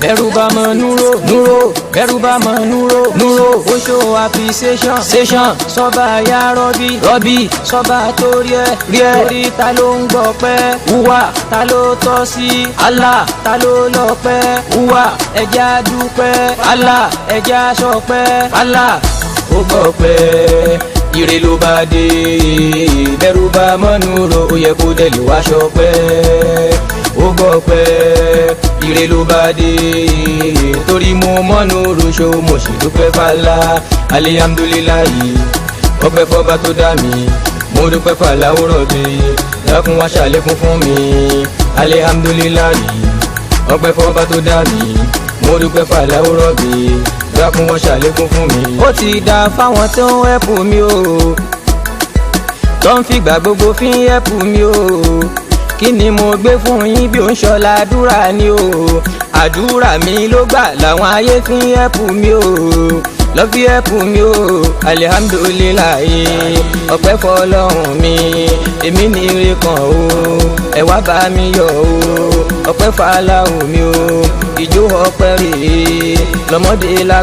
bẹ̀rù bá mọ núró bẹ̀rù bá mọ núró ó show appreciation sọ́ba ya rọ́bì sọ́ba tó rí ẹ torí ta ló ń gbọ́ pẹ́ wúwà ta ló tọ́ sí Allah ta ló lọ́pẹ́ wúwà ẹja dúpẹ́ Allah ẹja sọpẹ́ Allah ó gbọ́ pẹ́ ire ló bá dé bẹ̀rù bá mọ núró ó yẹ kó dẹ̀ lè wá sọpẹ́ ó gbọ́ pẹ́ ire ló bá dé torí mo mọ́nú roṣo mo sì dúpẹ́ fàlà alihamdulilayi ọpẹ́ fọba tó dá mi mo dúpẹ́ fàlà òrọ̀ bí dákun wá ṣàlékún fún mi alihamdulilayi ọpẹ́ fọba tó dá mi mo dúpẹ́ fàlà òrọ̀ bí dákun wá ṣàlékún fún mi. ó ti dá fáwọn tó ń ẹ̀pù mi o tó ń fìgbà gbogbo fi ń ẹ̀pù mi o kí ni mo gbé fún yín bí ó ń ṣọlá àdúrà ni o àdúrà mi ló gbà làwọn ayé fi ń ẹ̀pù mi o lọ́ fi ẹ̀pù mi o alihamdulilayi ọpẹ́ fọlọ́run mi èmi ní ire kan o ẹ wá bá mi yọ̀ o ọpẹ́ fàlàhùn mi o ìjó ọpẹ́ rèé lọ́mọdé lágbàá.